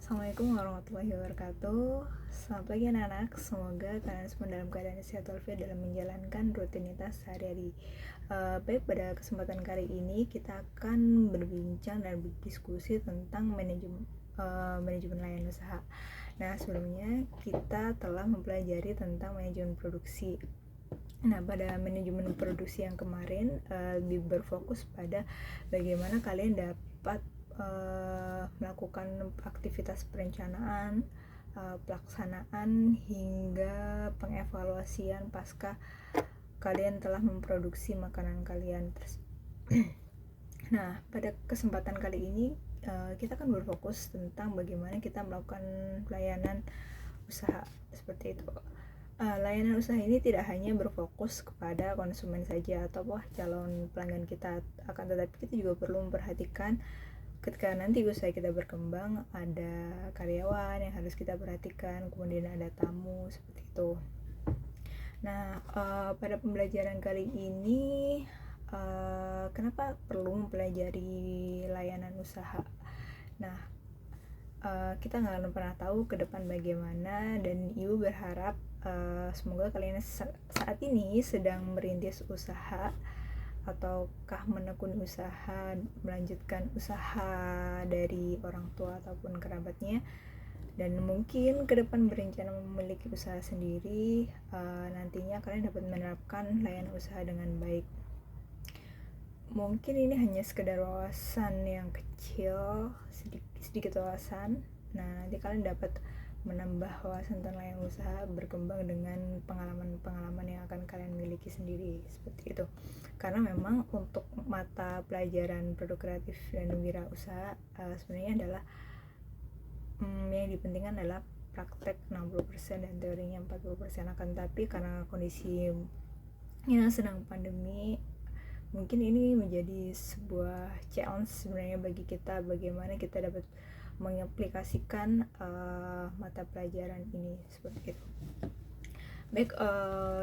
Assalamualaikum warahmatullahi wabarakatuh. Selamat pagi anak-anak. Semoga kalian semua dalam keadaan sehat walafiat dalam menjalankan rutinitas sehari-hari. Baik, pada kesempatan kali ini kita akan berbincang dan berdiskusi tentang manajemen layanan usaha. Nah, sebelumnya kita telah mempelajari tentang manajemen produksi. Nah, pada manajemen produksi yang kemarin lebih berfokus pada bagaimana kalian dapat melakukan aktivitas perencanaan, pelaksanaan hingga pengevaluasian pasca kalian telah memproduksi makanan kalian. Nah, pada kesempatan kali ini kita akan berfokus tentang bagaimana kita melakukan layanan usaha seperti itu. Layanan usaha ini tidak hanya berfokus kepada konsumen saja atau calon pelanggan kita, akan tetapi kita juga perlu memperhatikan ketika nanti usaha kita berkembang, ada karyawan yang harus kita perhatikan, kemudian ada tamu, seperti itu. Nah, pada pembelajaran kali ini kenapa perlu mempelajari layanan usaha? Nah, kita nggak akan pernah tahu ke depan bagaimana, dan Ibu berharap semoga kalian saat ini sedang merintis usaha ataukah menekuni usaha, melanjutkan usaha dari orang tua ataupun kerabatnya, dan mungkin ke depan berencana memiliki usaha sendiri. Nantinya kalian dapat menerapkan layanan usaha dengan baik. Mungkin ini hanya sekedar wawasan yang kecil, sedikit wawasan. Nah, nanti kalian dapat menambah wawasan tentang layanan usaha, berkembang dengan pengalaman-pengalaman yang akan kalian miliki sendiri, seperti itu. Karena memang untuk mata pelajaran produk kreatif dan wirausaha sebenarnya adalah yang dipentingkan adalah praktek 60% dan teorinya 40%. Akan tapi karena kondisinya sedang pandemi, mungkin ini menjadi sebuah challenge sebenarnya bagi kita, bagaimana kita dapat mengaplikasikan mata pelajaran ini, seperti itu. Baik,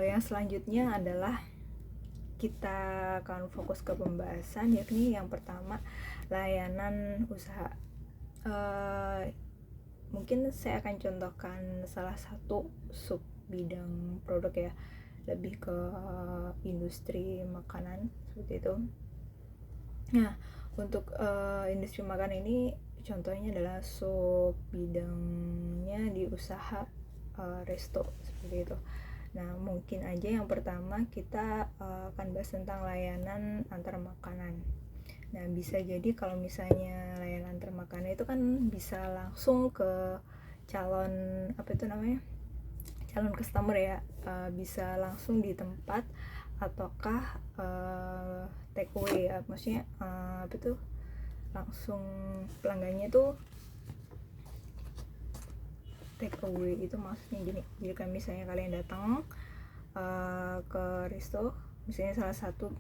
yang selanjutnya adalah kita akan fokus ke pembahasan, yakni yang pertama, layanan usaha. Mungkin saya akan contohkan salah satu sub bidang produk ya, lebih ke industri makanan, seperti itu. Nah, untuk industri makanan ini contohnya adalah sub bidangnya di usaha resto, seperti itu. Nah, mungkin aja yang pertama kita akan bahas tentang layanan antar makanan. Nah, bisa jadi kalau misalnya layanan antar makanan itu kan bisa langsung ke calon calon customer ya, bisa langsung di tempat ataukah take away ya, maksudnya langsung pelanggannya tuh take away. Itu maksudnya gini, jadi kan misalnya kalian datang ke resto, misalnya salah satu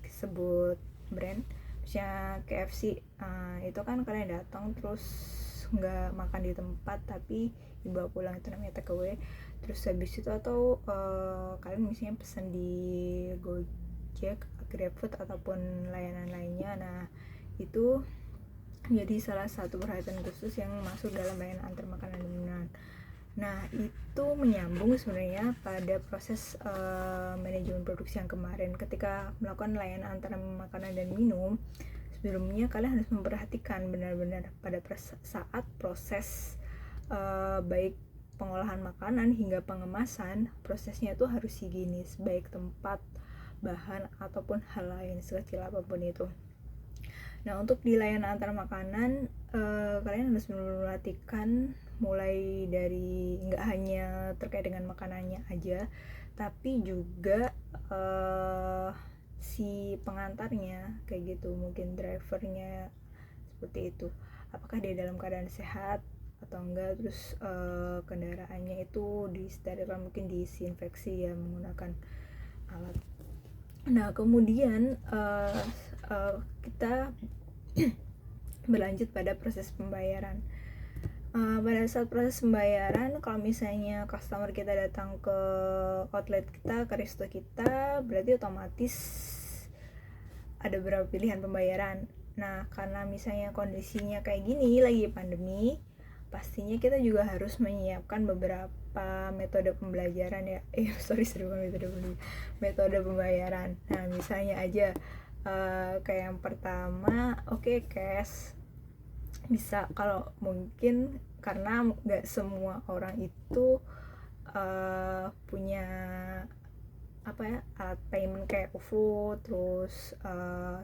sebut brand, misalnya KFC, itu kan kalian datang terus nggak makan di tempat tapi dibawa pulang, itu namanya take away. Terus habis itu atau kalian misalnya pesan di Gojek, GrabFood ataupun layanan lainnya, nah itu jadi salah satu perhatian khusus yang masuk dalam layanan antar makanan dan minuman. Nah, itu menyambung sebenarnya pada proses manajemen produksi yang kemarin. Ketika melakukan layanan antara makanan dan minum, sebelumnya kalian harus memperhatikan benar-benar pada saat proses baik pengolahan makanan hingga pengemasan, prosesnya itu harus higienis, baik tempat, bahan, ataupun hal lain sekecil apapun itu. Nah, untuk di layanan antar makanan, kalian harus memperhatikan mulai dari nggak hanya terkait dengan makanannya aja, tapi juga si pengantarnya kayak gitu, mungkin drivernya, seperti itu. Apakah dia dalam keadaan sehat atau enggak, terus kendaraannya itu disterilkan, mungkin disinfeksi ya menggunakan alat. Nah, kemudian kita berlanjut pada proses pembayaran. Pada saat proses pembayaran, kalau misalnya customer kita datang ke outlet kita, ke resto kita, berarti otomatis ada beberapa pilihan pembayaran. Nah, karena misalnya kondisinya kayak gini, lagi pandemi, pastinya kita juga harus menyiapkan beberapa metode pembelajaran ya. Metode pembayaran. Nah, misalnya aja kayak yang pertama, cash. Bisa kalau mungkin, karena nggak semua orang itu punya alat payment kayak OVO, terus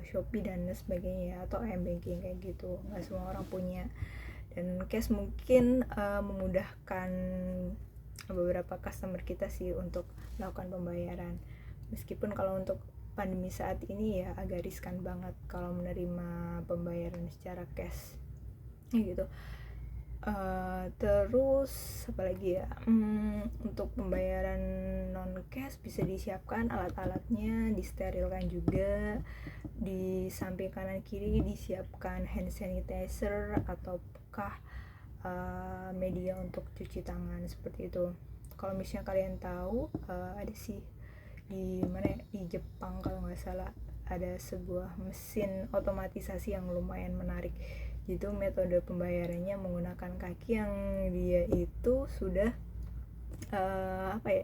Shopee dan sebagainya, atau m-banking kayak gitu. Nggak semua orang punya. Dan cash mungkin memudahkan beberapa customer kita sih untuk melakukan pembayaran. Meskipun kalau untuk pandemi saat ini ya agak riskan banget kalau menerima pembayaran secara cash gitu. Terus apalagi ya, untuk pembayaran non cash bisa disiapkan alat-alatnya, disterilkan juga, di samping kanan kiri disiapkan hand sanitizer ataukah media untuk cuci tangan seperti itu. Kalau misalnya kalian tahu, ada sih di mana, di Jepang kalau nggak salah, ada sebuah mesin otomatisasi yang lumayan menarik. Itu metode pembayarannya menggunakan kaki, yang dia itu sudah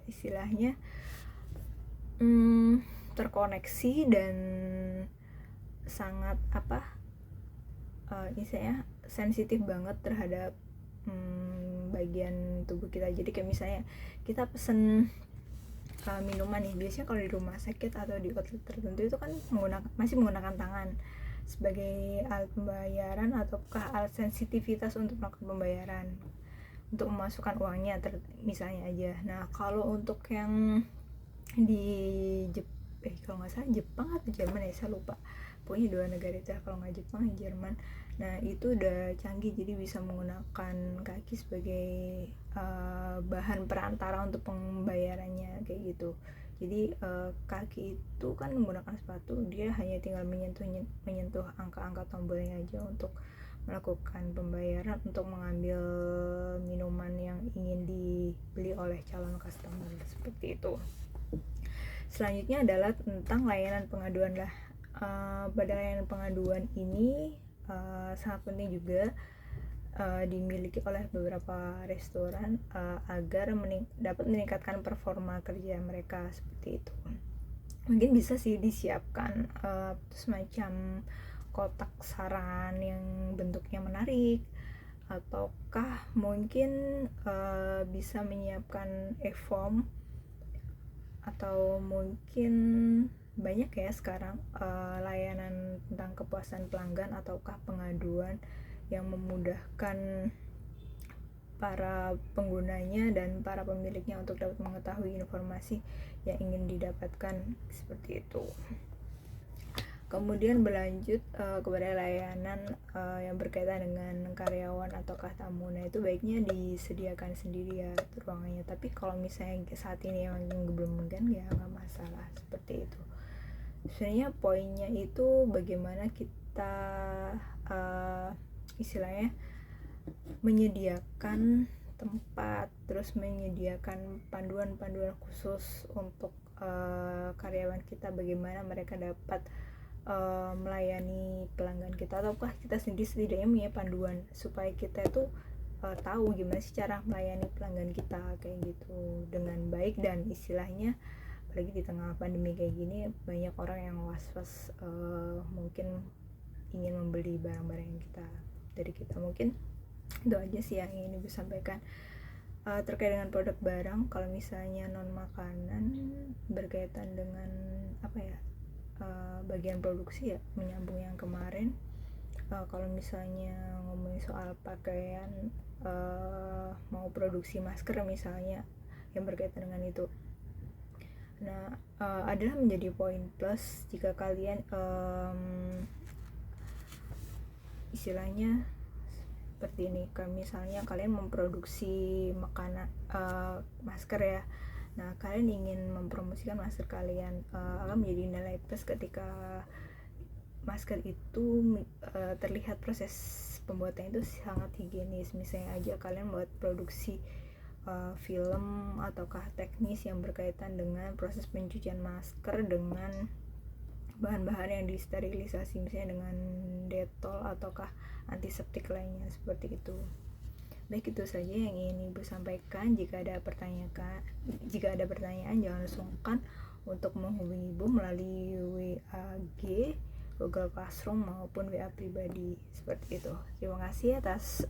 istilahnya terkoneksi dan sangat misalnya sensitif banget terhadap bagian tubuh kita. Jadi kayak misalnya kita pesen minuman nih, biasanya kalau di rumah sakit atau di outlet tertentu itu kan masih menggunakan tangan sebagai alat pembayaran ataukah alat sensitivitas untuk melakukan pembayaran, untuk memasukkan uangnya misalnya aja. Nah, kalau untuk yang di kalau nggak salah Jepang atau Jerman ya, saya lupa, pokoknya dua negara itu, kalau nggak Jepang Jerman. Nah, itu udah canggih, jadi bisa menggunakan kaki sebagai bahan perantara untuk pembayarannya kayak gitu. Jadi kaki itu kan menggunakan sepatu, dia hanya tinggal menyentuh angka-angka tombolnya aja untuk melakukan pembayaran, untuk mengambil minuman yang ingin dibeli oleh calon customer, seperti itu. Selanjutnya adalah tentang layanan pengaduan lah. Pada layanan pengaduan ini sangat penting juga dimiliki oleh beberapa restoran agar dapat meningkatkan performa kerja mereka, seperti itu. Mungkin bisa sih disiapkan semacam kotak saran yang bentuknya menarik, ataukah mungkin bisa menyiapkan e-form, atau mungkin banyak ya sekarang layanan tentang kepuasan pelanggan ataukah pengaduan yang memudahkan para penggunanya dan para pemiliknya untuk dapat mengetahui informasi yang ingin didapatkan, seperti itu. Kemudian berlanjut kepada layanan yang berkaitan dengan karyawan ataukah tamu. Nah, itu baiknya disediakan sendiri ya ruangannya. Tapi kalau misalnya saat ini emang belum mungkin, ya nggak masalah, seperti itu. Sebenarnya poinnya itu bagaimana kita istilahnya menyediakan tempat, terus menyediakan panduan-panduan khusus untuk karyawan kita, bagaimana mereka dapat melayani pelanggan kita, ataukah kita sendiri setidaknya punya panduan supaya kita itu tahu gimana sih cara melayani pelanggan kita kayak gitu dengan baik. Dan istilahnya apalagi di tengah pandemi kayak gini, banyak orang yang was-was mungkin ingin membeli barang-barang kita dari kita. Mungkin itu aja sih yang ingin Ibu sampaikan terkait dengan produk barang. Kalau misalnya non makanan berkaitan dengan bagian produksi ya, menyambung yang kemarin, kalau misalnya ngomongin soal pakaian, mau produksi masker misalnya yang berkaitan dengan itu, nah adalah menjadi poin plus jika kalian istilahnya seperti ini, kayak misalnya kalian memproduksi makanan masker ya. Nah, kalian ingin mempromosikan masker kalian, akan menjadi nilai plus ketika masker itu terlihat proses pembuatannya itu sangat higienis. Misalnya aja kalian buat produksi film ataukah teknis yang berkaitan dengan proses pencucian masker dengan bahan-bahan yang disterilisasi, misalnya dengan detol ataukah antiseptik lainnya, seperti itu. Baik, itu saja yang ingin Ibu sampaikan. Jika ada pertanyaan jangan sungkan untuk menghubungi Ibu melalui WA-G, Google Classroom maupun WA pribadi seperti itu. Terima kasih atas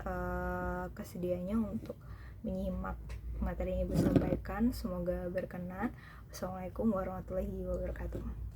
kesediaannya untuk menyimak materi yang Ibu sampaikan. Semoga berkenan. Wassalamualaikum warahmatullahi wabarakatuh.